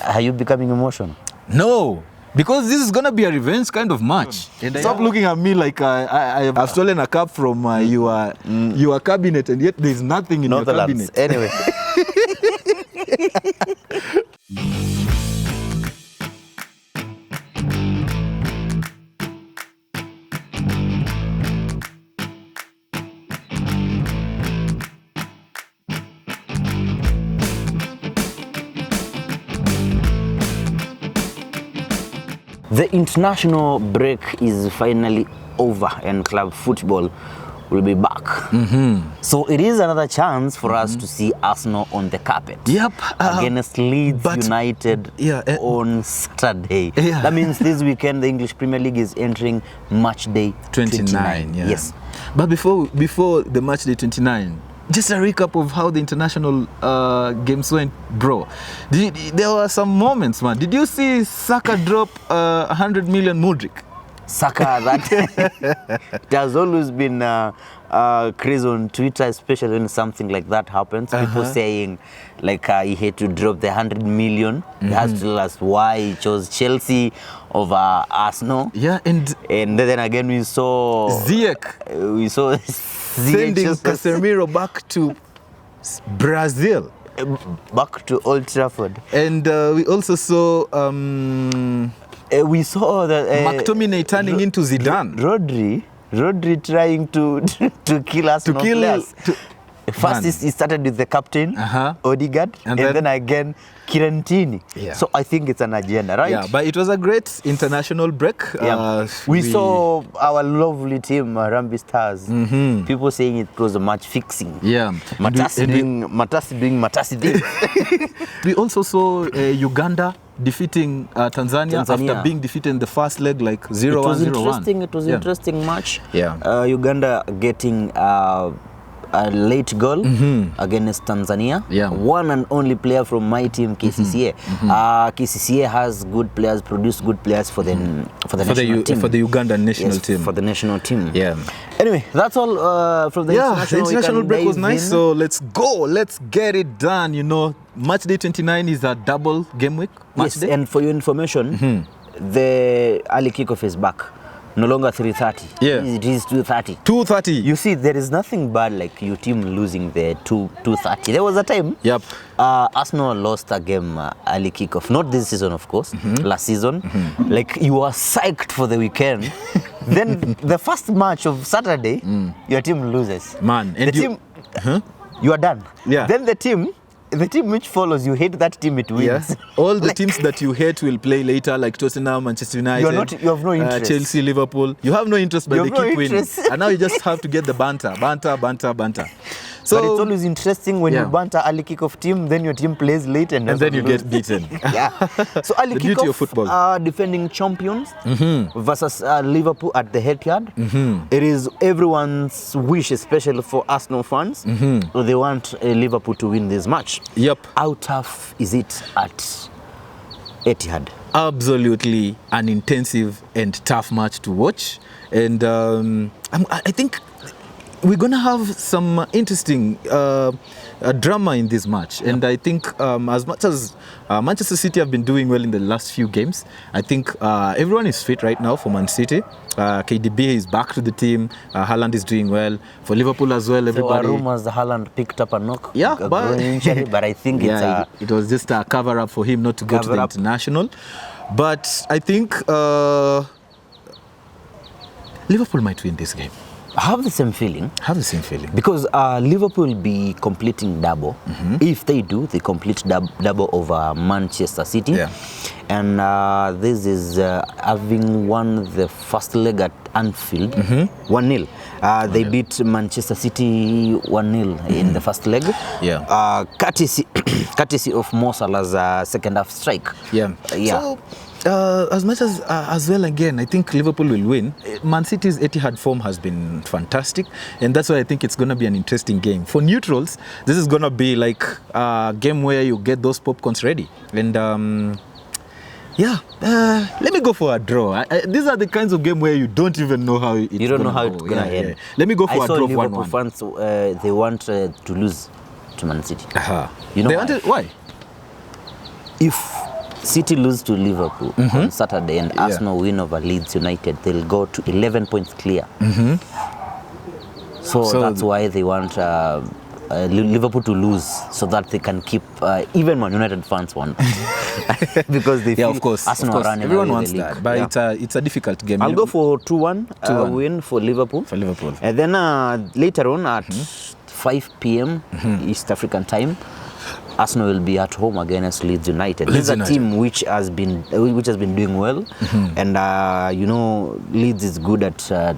Are you becoming emotional? No, because this is gonna be a revenge kind of match. Stop looking at me like I've stolen a cup from your cabinet, and yet there's nothing in your cabinet. Anyway. The international break is finally over and club football will be back. So it is another chance for us to see Arsenal on the carpet. Yep. Against Leeds United on Saturday. That means this weekend the English Premier League is entering match day 29. Yes. But before the match day 29, just a recap of how the international games went, bro. There were some moments, man. Did you see Saka drop 100 million Mudrik? Saka, that it has always been crazy on Twitter, especially when something like that happens. People saying like he had to drop the 100 million. He has to tell us why he chose Chelsea over Arsenal. Yeah, and then again we saw Ziyech. We saw sending Casemiro back to Brazil. Back to Old Trafford. And we also saw we saw that McTominay turning into Zidane. Rodri trying to kill us. First he started with the captain, Odegaard, and then again Kirantini. So I think it's an agenda, right? Yeah, but it was a great international break. We saw our lovely team, Rambi Stars. People saying it was a match fixing. Yeah. Matasi doing Matasi things. We also saw Uganda defeating Tanzania after being defeated in the first leg, like 0-1. It was an interesting match. Yeah. Uganda getting a late goal against Tanzania. One and only player from my team, KCCA. KCCA has good players, produced good players for the national team. For the Ugandan national team. For the national team. Yeah. Anyway, that's all from the international. The international break was nice, so let's go. Let's get it done. You know, match day 29 is a double game week. Day. And for your information, the early kickoff is back. No longer 3:30. Yeah. It is 2:30. 2:30. You see, there is nothing bad like your team losing the 2:30. There was a time. Yep. Arsenal lost a game early kickoff. Not this season, of course. Last season. Like you were psyched for the weekend. Then the first match of Saturday, your team loses. Man, and you are done. Yeah. Then the team which follows, you hate that team, it wins. Yeah. All the teams that you hate will play later, like Tottenham, Manchester United, you have no interest. Chelsea, Liverpool. You have no interest, but they keep winning. And now you just have to get the banter. So, but it's always interesting when you banter early kickoff team, then your team plays late and then you get beaten. So early kickoff, defending champions versus Liverpool at the Etihad. It is everyone's wish, especially for Arsenal fans. They want Liverpool to win this match. Yep. How tough is it at Etihad? Absolutely an intensive and tough match to watch. And I think we're going to have some interesting drama in this match. And I think as much as Manchester City have been doing well in the last few games, I think everyone is fit right now for Man City. KDB is back to the team. Haaland is doing well. For Liverpool as well, everybody. There were rumors that Haaland picked up a knock. But injury, but I think it was just a cover-up for him not to go to the international. But I think Liverpool might win this game. I have the same feeling. Because Liverpool will be completing double. If they do, they complete double over Manchester City. Yeah. And this is having won the first leg at Anfield, 1-0. They beat Manchester City 1-0 in the first leg. Yeah. Courtesy of Mo Salah's second half strike. Yeah. So, as much as well, again, I think Liverpool will win. Man City's Etihad form has been fantastic, and that's why I think it's going to be an interesting game. For neutrals, this is going to be like a game where you get those popcorns ready. And let me go for a draw. These are the kinds of game where you don't even know how it's You don't know how it's going to end. Let me go for a draw of 1-1. Liverpool fans, they want to lose to Man City. You know why? Why? If City lose to Liverpool on Saturday and Arsenal win over Leeds United, they'll go to 11 points clear. So that's why they want Liverpool to lose so that they can keep even Man United fans want because they feel of course, Arsenal of course. running Everyone away wants the league. that, but it's a difficult game. I'll go for 2-1 win for Liverpool. For Liverpool. And then later on at 5 p.m. East African time, Arsenal will be at home against Leeds United. This is a team which has been doing well, and you know, Leeds is good at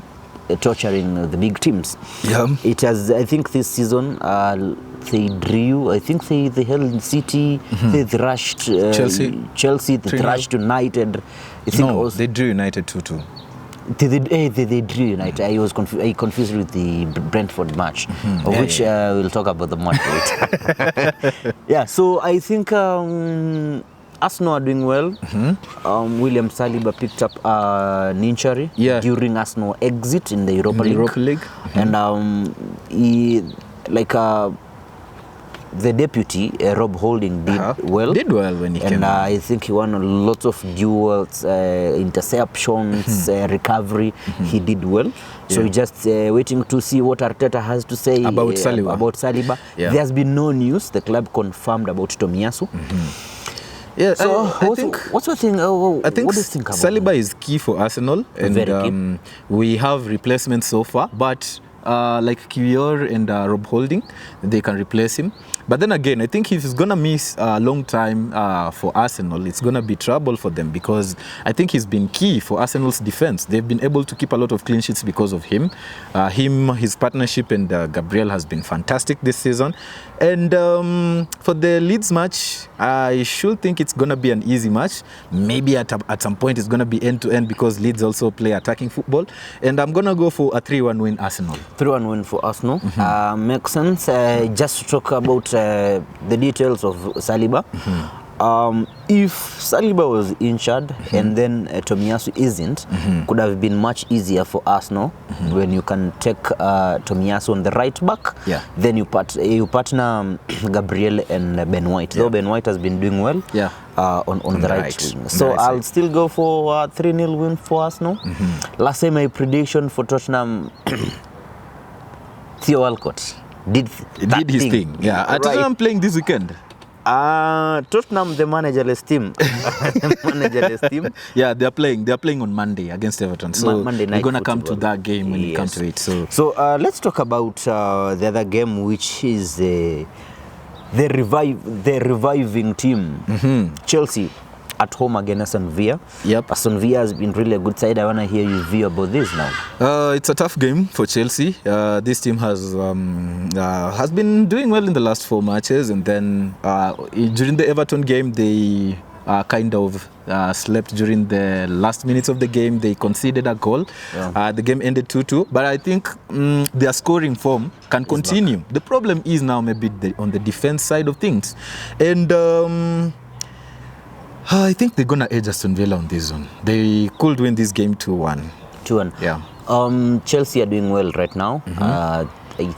torturing the big teams. Yeah. It has, I think, this season they drew. I think they held City. They thrashed Chelsea. They thrashed United. I think also, they drew United 2-2. They drew United. I confused with the Brentford match, of which we'll talk about the match later. Yeah, so I think Arsenal are doing well. William Saliba picked up an injury during Arsenal exit in the Europa League. And he, the deputy, Rob Holding, did well. Did well when he came. And I think he won a lot of duels, interceptions, recovery. He did well. So we're just waiting to see what Arteta has to say about Saliba. Yeah. There's been no news. The club confirmed about Tomiyasu. Yeah, so what's your thing? I think what do you think about Saliba is key for Arsenal, and we have replacements so far, but like Kiwior and Rob Holding, they can replace him. But then again, I think if he's going to miss a long time for Arsenal, it's going to be trouble for them, because I think he's been key for Arsenal's defense. They've been able to keep a lot of clean sheets because of him. His partnership and Gabriel has been fantastic this season. And for the Leeds match, I should think it's going to be an easy match. Maybe at some point it's going to be end-to-end, because Leeds also play attacking football. And I'm going to go for a 3-1 win Arsenal. 3-1 win for Arsenal. Makes sense. Just to talk about the details of Saliba. If Saliba was injured and then Tomiyasu isn't, could have been much easier for Arsenal when you can take Tomiyasu on the right back. Then you partner Gabriel and Ben White. Though Ben White has been doing well on the right wing. So I'll still go for a 3-0 win for Arsenal. Last time my prediction for Tottenham, Theo Walcott did his thing. Yeah, I think I'm playing this weekend. Tottenham, the managerless team. Yeah, they're playing on Monday against Everton. So Monday night we're gonna come to that game when we come to it. So let's talk about the other game, which is the reviving team, Chelsea. At home against Aston Villa. Aston Villa has been really a good side. I want to hear you view about this now. It's a tough game for Chelsea. This team has been doing well in the last 4 matches, and then during the Everton game, they kind of slept during the last minutes of the game. They conceded a goal. The game ended 2-2. But I think their scoring form can continue. The problem is now maybe on the defense side of things. And I think they're going to edge Aston Villa on this one. They could win this game 2-1. 2-1. Yeah. Chelsea are doing well right now. I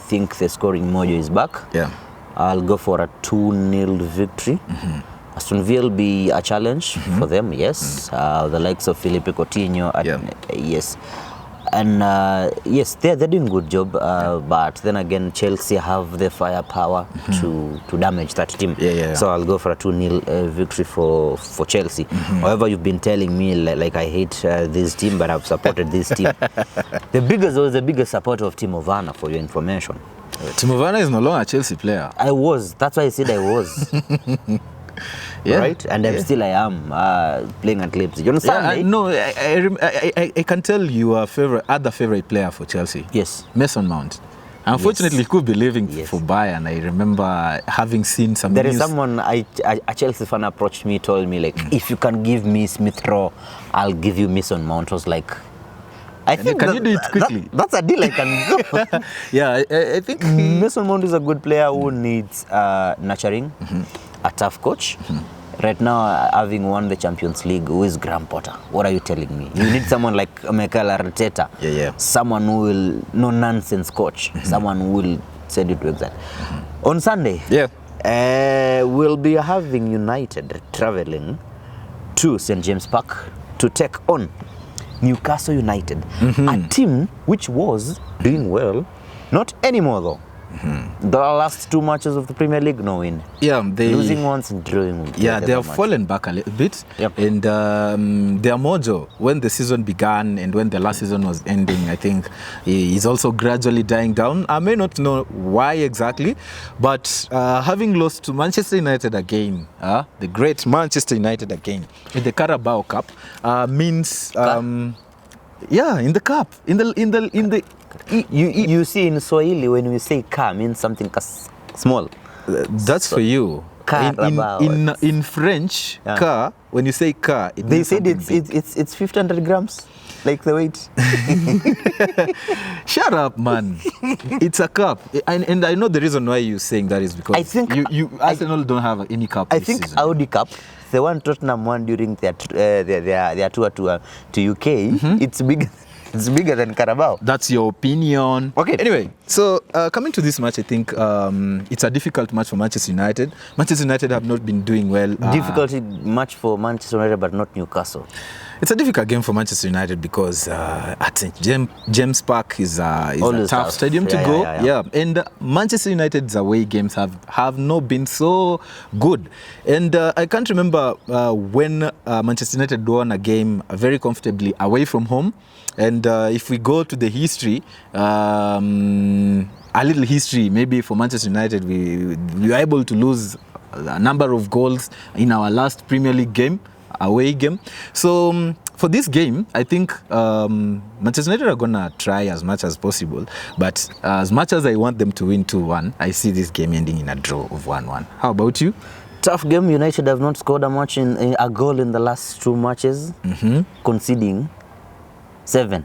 think the scoring mojo is back. Yeah. I'll go for a 2-0 victory. Aston Villa will be a challenge for them, yes. The likes of Felipe Coutinho, yes. And yes, they're doing a good job, but then again, Chelsea have the firepower to damage that team. So I'll go for a 2-0 victory for Chelsea. However, you've been telling me like I hate this team, but I've supported this team. The biggest supporter of Timo Werner, for your information. Timo Werner is no longer a Chelsea player. I was. That's why I said I was. Right? And I am playing at Leeds. You understand? No, I can tell you other favorite player for Chelsea. Yes. Mason Mount. Unfortunately, he could be leaving for Bayern. I remember having seen some There news. is someone, a Chelsea fan approached me, told me, like, if you can give me Smith Rowe, I'll give you Mason Mount. I was like, I think can you do it quickly? That's a deal I can go. Yeah, I think Mason Mount is a good player who needs nurturing, a tough coach. Right now, having won the Champions League, who is Graham Potter? What are you telling me? You need someone like Mikel Arteta. Someone who will, no nonsense coach. Someone who will send you to exile. On Sunday, we'll be having United traveling to St. James Park to take on Newcastle United, a team which was doing well, not anymore though. The last 2 matches of the Premier League, no win. Yeah, they losing once and drawing. Yeah, they have fallen back a little bit. Yep. And their mojo, when the season began and when the last season was ending, I think is also gradually dying down. I may not know why exactly, but having lost to Manchester United again, the great Manchester United again, in the Carabao Cup, means yeah, in the cup, in the. You see, in Swahili, when we say car, means something small. That's for you. In French, car, when you say car, they said it's 1,500 grams, like the weight. Shut up, man. It's a cup, and I know the reason why you're saying that is because I think Arsenal don't have any cup. I this think season. Audi Cup, the one Tottenham won during their tour to UK, it's big. It's bigger than Carabao. That's your opinion. Okay. Anyway, so coming to this match, I think it's a difficult match for Manchester United. Manchester United have not been doing well. Difficult match for Manchester United, but not Newcastle. It's a difficult game for Manchester United because at St. James Park is a tough stadium to go. Yeah. And Manchester United's away games have not been so good. And I can't remember when Manchester United won a game very comfortably away from home. And if we go to the history, a little history, maybe for Manchester United, we were able to lose a number of goals in our last Premier League game, away game. So for this game, I think Manchester United are going to try as much as possible. But as much as I want them to win 2-1, I see this game ending in a draw of 1-1. How about you? Tough game. United have not scored a goal in the last 2 matches, conceding 7.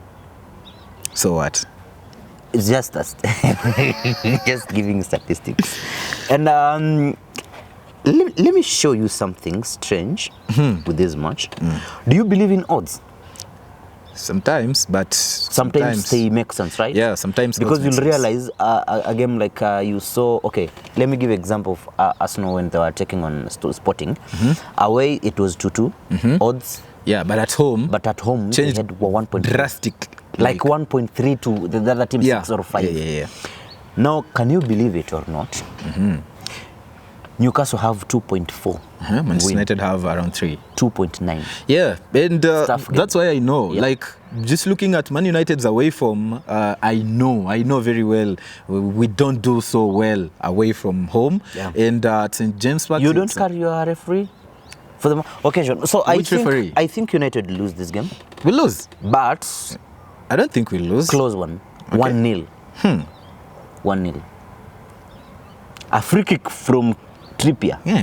So what? It's just just giving statistics. And let me show you something strange with this match. Do you believe in odds? Sometimes, but sometimes they make sense, right? Yeah, sometimes. Because you'll realize a game like you saw. Okay, let me give an example of Arsenal when they were taking on Sporting. Away it was 2-2 odds. Yeah, but at home they had 1.3. Drastic. Like 1.3 to the other team 6 or 5. Yeah. Now, can you believe it or not? Newcastle have 2.4. Manchester United have around 3. 2.9. Yeah, and that's why I know. Yep. Like, just looking at Man United's away form, I know very well we don't do so well away from home. Yeah. And at St. James Park, you don't carry your referee for the occasion. So I think United lose this game. We lose, but I don't think we lose. Close one. Okay. 1-0. 1-0. A free kick from Trippier. Yeah.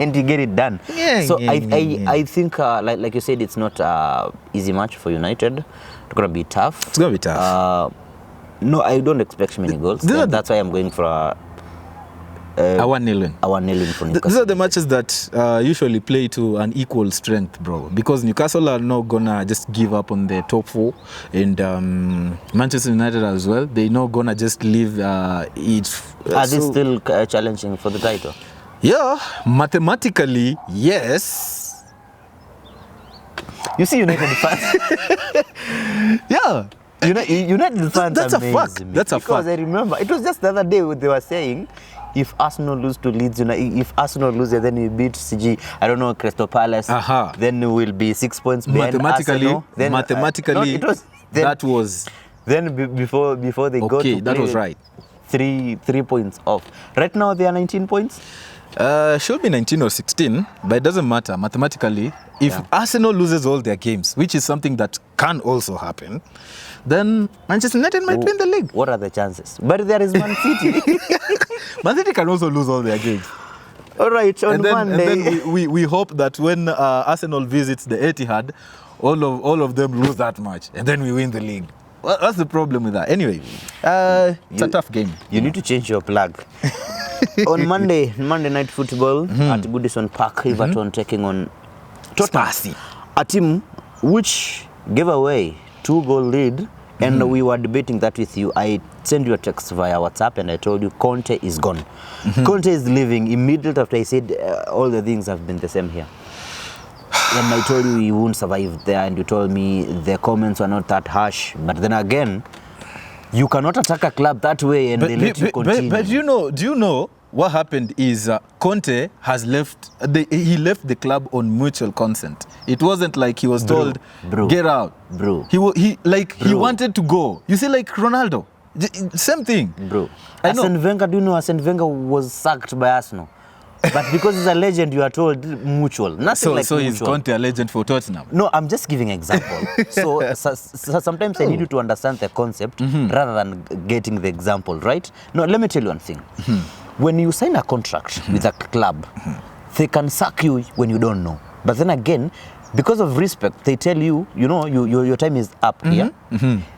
And you get it done. I think, like you said, it's not easy match for United. It's going to be tough. It's going to be tough. No, I don't expect many goals. That's why I'm going for a 1-0 win. A 1-0 win for Newcastle. These are the matches that usually play to an equal strength, bro. Because Newcastle are not gonna just give up on the top 4, and Manchester United as well. They're not gonna just leave it. Are they still challenging for the title? Yeah, mathematically, yes. You see, United fans. Yeah. United fans. That's a fact. That's a fact. Because I remember it was just the other day they were saying, if Arsenal lose to Leeds, if Arsenal loses, then we beat CG, I don't know, Crystal Palace, then we will be 6 points behind Arsenal. Then, that was. Then before they go to play, that was right. 3 points off. Right now they are 19 points. Should be 19 or 16, but it doesn't matter. Mathematically, if Arsenal loses all their games, which is something that can also happen, then Manchester United might win the league. What are the chances? But there is Man City. Man City can also lose all their games. All right, on Monday. And then we hope that when Arsenal visits the Etihad, all of them lose that match, and then we win the league. Well, that's the problem with that. Anyway, it's a tough game. You need to change your plug. On Monday Night Football at Goodison Park, Everton taking on Tottenham, a team which gave away 2-goal lead And we were debating that with you. I sent you a text via WhatsApp and I told you Conte is gone. Conte is leaving immediately after I said all the things have been the same here. And I told you he won't survive there, and you told me the comments were not that harsh. But then again, you cannot attack a club that way and they let you continue. But do you know what happened is Conte has left. He left the club on mutual consent. It wasn't like he was told, get out. Bro. He wanted to go. You see, like Ronaldo, same thing. Bro. Arsene Wenger, do you know Arsene Wenger was sacked by Arsenal? But because he's a legend, you are told mutual. Nothing like mutual. So he's Conte a legend for Tottenham? No, I'm just giving an example. so sometimes I need you to understand the concept rather than getting the example, right? No, let me tell you one thing. When you sign a contract with a club, they can sack you when you don't know. But then again, because of respect, they tell you, your time is up here.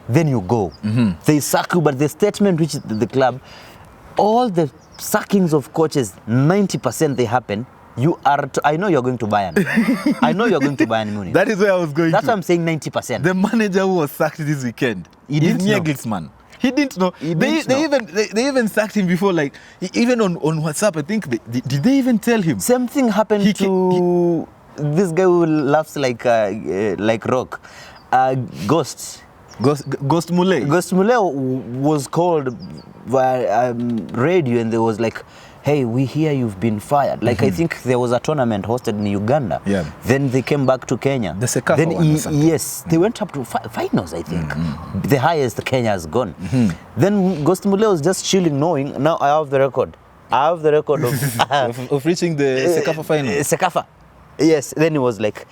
Then you go. They sack you, but the statement which the club, all the sackings of coaches, 90% they happen. I know you're going to Bayern. I know you're going to Bayern Munich. That is where I was going. That's why I'm saying 90%. The manager who was sacked this weekend, he didn't know. Nagelsmann. He didn't know. They even sacked him before, like even on WhatsApp. I think did they even tell him? Same thing happened to this guy who laughs like rock, Ghost. Ghost Mulee. Ghost Mulee was called by radio, and there was like, hey, we hear you've been fired. Like I think there was a tournament hosted in Uganda. Yeah. Then they came back to Kenya. The Sekafa one or something. Yes, they went up to finals, I think. The highest Kenya has gone. Then Ghost Mulee was just chilling, knowing, now I have the record. I have the record of reaching the Sekafa final. Sekafa. Yes, then he was like,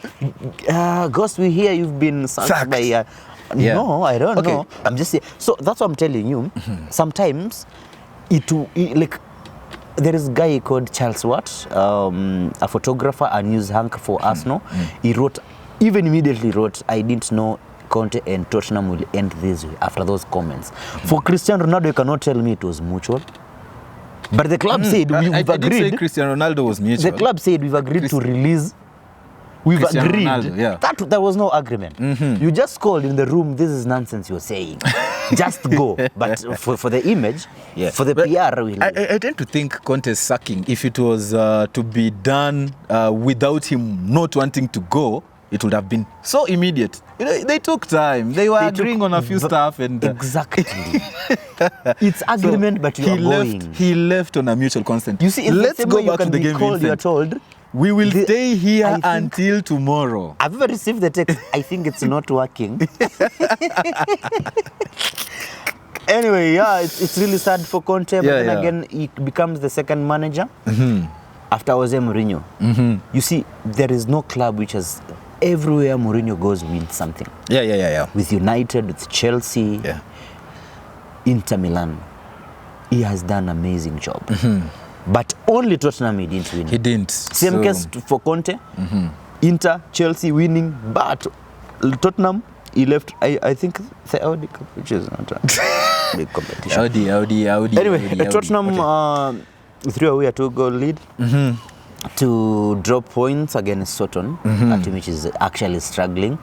Ghost, we hear you've been sacked by... No, I don't know. I'm just saying. So that's what I'm telling you. Sometimes like there is a guy called Charles Watt, a photographer, a news anchor for Arsenal. He immediately wrote, I didn't know Conte and Tottenham will end this way after those comments. For Cristiano Ronaldo, you cannot tell me it was mutual. But the club said we've agreed. I didn't say Cristiano Ronaldo was mutual. The club said we've agreed to release. We've Cristiano agreed. Ronaldo, yeah. There was no agreement. You just called in the room, this is nonsense you're saying. Just go. But for the image, for the PR... I tend to think Conte's sacking, if it was to be done without him not wanting to go, it would have been so immediate. They took time. They were agreeing on a few stuff. And exactly. It's agreement, but you are going. He left on a mutual consent. You see, let's go back to the game. You're told... We will stay here until tomorrow. I've ever received the text. I think it's not working. Anyway, it's really sad for Conte. But then again, he becomes the second manager after Jose Mourinho. You see, there is no club which has... Everywhere Mourinho goes wins something. Yeah. With United, with Chelsea, Inter Milan. He has done an amazing job. But only Tottenham he didn't win. He didn't. Same case for Conte. Inter, Chelsea winning, but Tottenham, he left, I think, the Audi Cup, which is not a big competition. Audi. Anyway, Tottenham threw away a 2-goal lead to drop points against Sutton, a team which is actually struggling,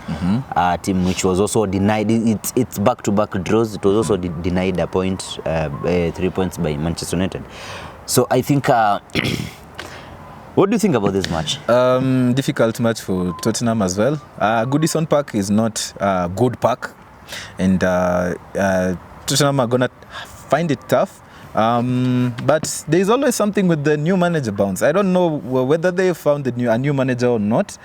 a team which was also denied, it's back-to-back draws, it was also denied a point, 3 points by Manchester United. So I think, what do you think about this match? Difficult match for Tottenham as well. Goodison Park is not a good park, and Tottenham are gonna find it tough. But there's always something with the new manager bounce. I don't know whether they found a new manager or not,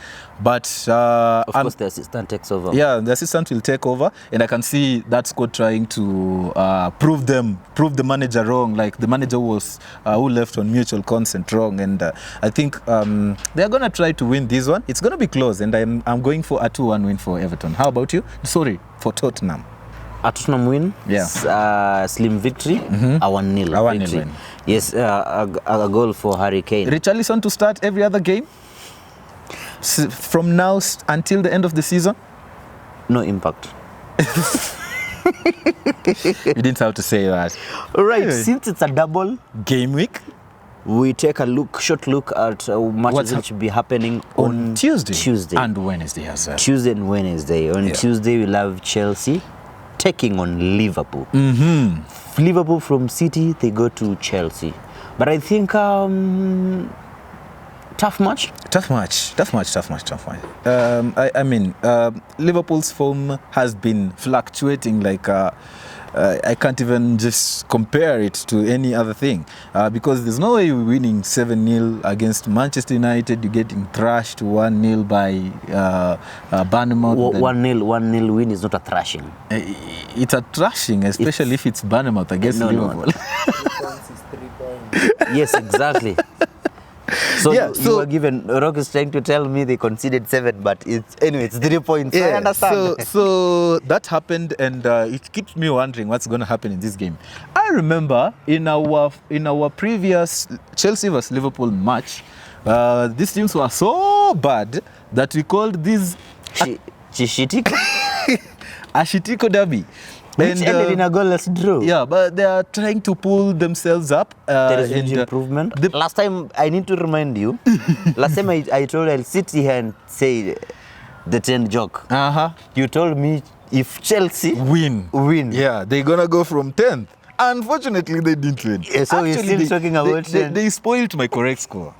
but of course the assistant takes over. Yeah, the assistant will take over, and I can see that squad trying to prove the manager wrong, like the manager who left on mutual consent wrong, and I think they're gonna try to win this one. It's gonna be close, and I'm going for a 2-1 win for Everton. How about you? Sorry, for Tottenham. A Tottenham win, slim victory, a 1-0 victory. Win. Yes, a goal for Harry Kane. Richarlison to start every other game from now until the end of the season? No impact. You didn't have to say that. All right, since it's a double game week, we take a short look at matches which will be happening on Tuesday and Wednesday as well. Tuesday and Wednesday. On Tuesday, we'll have Chelsea taking on Liverpool. Liverpool from City, they go to Chelsea. But I think tough match. I mean, Liverpool's form has been fluctuating like I can't even just compare it to any other thing because there's no way you're winning 7-0 against Manchester United. You're getting thrashed 1-0 by Bournemouth. 1-0 win is not a thrashing. It's a thrashing, especially if it's Bournemouth against Liverpool. No. 3 points is 3 points. Yes, exactly. So Yeah, you were given. Rock is trying to tell me they conceded 7, but it's 3 points. I understand. So that happened, and it keeps me wondering what's going to happen in this game. I remember in our previous Chelsea vs Liverpool match, these teams were so bad that we called this Chishitiko, Ashitiko Derby. which ended in a goalless draw. Yeah, but they are trying to pull themselves up. There is huge improvement. Last time, I need to remind you, last time I told you I'll sit here and say the 10 joke. You told me if Chelsea win. Yeah, they're going to go from 10th. Unfortunately, they didn't win. Yeah, so we're still talking about they spoiled my correct score.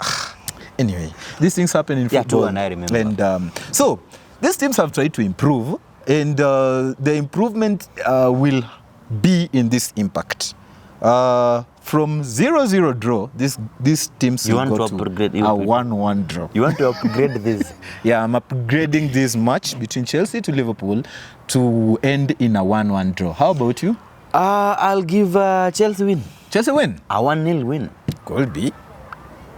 Anyway, these things happen in football. Yeah, and I remember. And so, these teams have tried to improve, and the improvement will be in this impact. From 0-0 draw, these teams You will want go to to upgrade- a 1-1 draw. You want to upgrade this? Yeah, I'm upgrading this match between Chelsea to Liverpool to end in a 1-1 draw. How about you? I'll give Chelsea win. Chelsea win? A 1-0 win. Could be.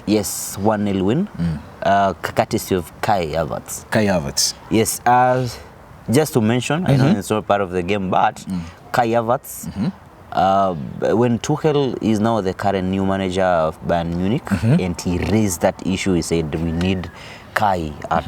Yes, 1-0 win. Courtesy of Kai Havertz. Kai Havertz. Yes, just to mention, I know it's not part of the game, but Kai Havertz, when Tuchel is now the current new manager of Bayern Munich, and he raised that issue, he said, we need Kai at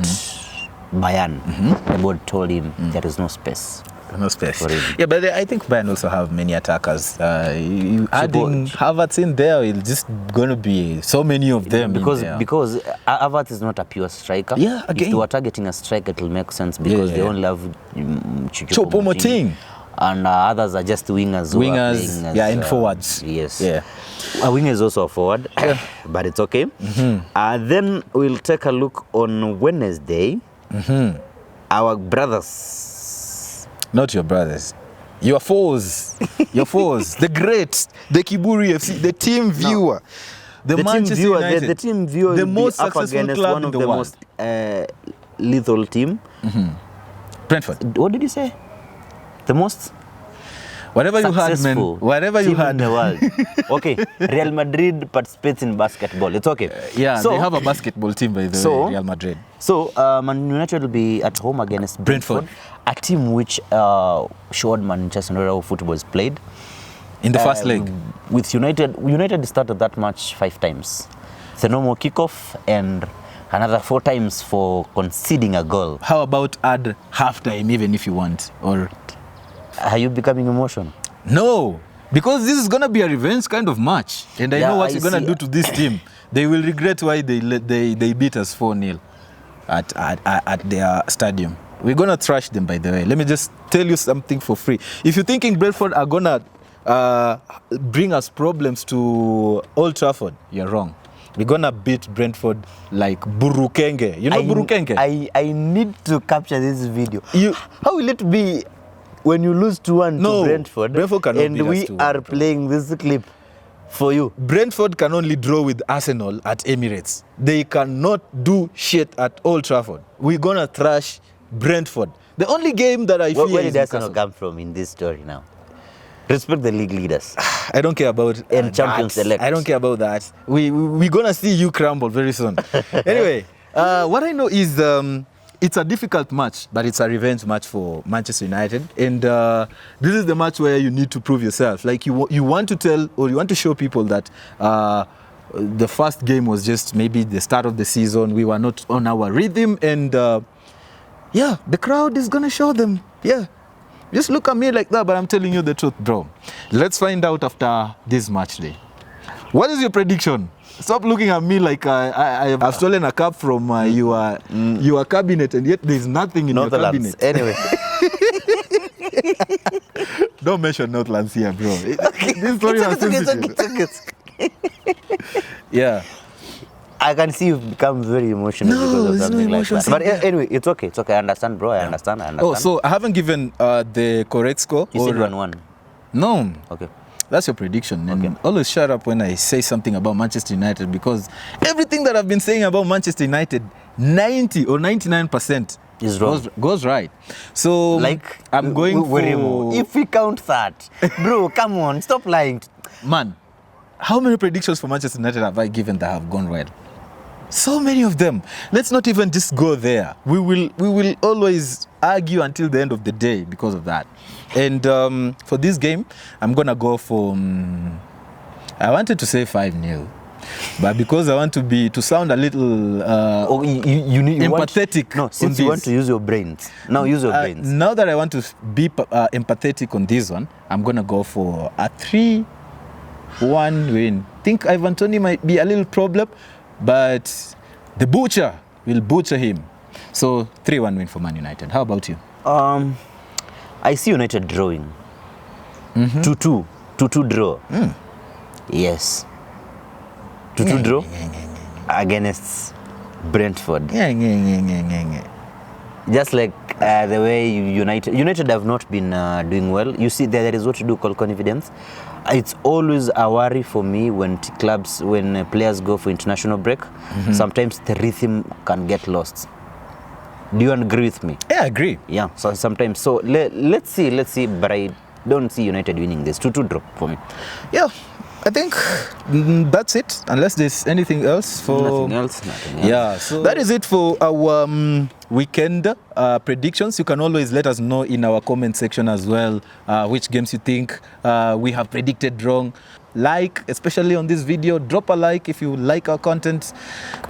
Bayern. The board told him there is no space. No space. For him. Yeah, but I think Bayern also have many attackers. You adding Havertz in there, it's just going to be so many of them. Because in there. because Havertz is not a pure striker. Yeah, again. If you are targeting a striker, it will make sense because they only have Choupo-Moting. And others are just wingers. Who are playing as, and forwards. Yes. Yeah. A winger is also a forward, but it's okay. Then we'll take a look on Wednesday. Our brothers. Not your brothers. Your foes. Your foes. The great. The Kiburi FC. The team viewer. The Manchester team viewer, United. the team viewer The will most be up successful against club one in of the the world. most lethal team. Brentford. What did you say? The most Whatever you had, man. successful Whatever you team had. in the world. Okay, Real Madrid participates in basketball. It's okay. Yeah, so, they have a basketball team, by the way, Real Madrid. So, Man United will be at home against Brentford. a team which showed Manchester United how football is played. In the first leg. With United started that match 5 times. It's a normal kickoff and another 4 times for conceding a goal. How about add halftime, even if you want? Or Are you becoming emotional? no, because this is gonna be a revenge kind of match, and I know what you're gonna do to this team. They will regret why they beat us 4-0 at their stadium. We're gonna trash them, by the way. Let me just tell you something for free. If you're thinking Brentford are gonna bring us problems to Old Trafford, you're wrong. We're gonna beat Brentford like Burukenge. You know Burukenge? I need to capture this video. How will it be when you lose 2-1 to Brentford, Brentford cannot and beat us we 2-1. are playing this clip for you? Brentford can only draw with Arsenal at Emirates. They cannot do shit at Old Trafford. We're gonna trash Brentford. The only game that I fear Where is did Arsenal Newcastle. come from in this story now? Respect the league leaders. I don't care about And champions that. select. I don't care about that. We're gonna see you crumble very soon. Anyway, what I know is it's a difficult match, but it's a revenge match for Manchester United. And this is the match where you need to prove yourself. Like you want to tell, or you want to show people that the first game was just maybe the start of the season. We were not on our rhythm. And yeah, the crowd is going to show them. Yeah. Just look at me like that, but I'm telling you the truth, bro. Let's find out after this match day. What is your prediction? Stop looking at me like I've stolen a cup from your cabinet, and yet there's nothing in your cabinet. Anyway. Don't mention Northlands here, bro. This story has sensitive. Yeah. I can see you've become very emotional No, because of there's no something like emotions that. But in there. anyway, it's okay. It's okay. I understand, bro. I understand. Oh, so I haven't given the correct score. You said or- 1-1. No. Okay. That's your prediction. And always shut up when I say something about Manchester United, because everything that I've been saying about Manchester United, 90 or 99% Is wrong. Goes right. So Like, I'm going for... if we count that, bro, come on, stop lying. Man, how many predictions for Manchester United have I given that have gone well? So many of them. Let's not even just go there. We will always argue until the end of the day because of that. And for this game, I'm gonna go for. I wanted to say 5-0, but because I want to sound a little You need empathetic. No, since you want to use your brains. Now use your brains. Now that I want to be empathetic on this one, I'm gonna go for a 3-1 win. Think Ivan Toney might be a little problem, but the butcher will butcher him. So 3-1 win for Man United. How about you? I see United drawing. 2-2. 2-2 draw. Yes. 2-2 draw against Brentford. Just like the way United have not been doing well. You see, there is what you do call confidence. It's always a worry for me when players go for international break. Sometimes the rhythm can get lost. Do you agree with me? Yeah, I agree. Yeah, so sometimes. So let's see, but I don't see United winning this. 2-2 draw for me. Yeah, I think that's it. Unless there's anything else for... Nothing else. Yeah, so that is it for our weekend predictions. You can always let us know in our comment section as well which games you think we have predicted wrong. Like, especially on this video, drop a like if you like our content.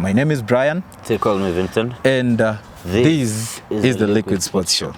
My name is Brian. They call me Vincent. And this is the Liquid Sports Show.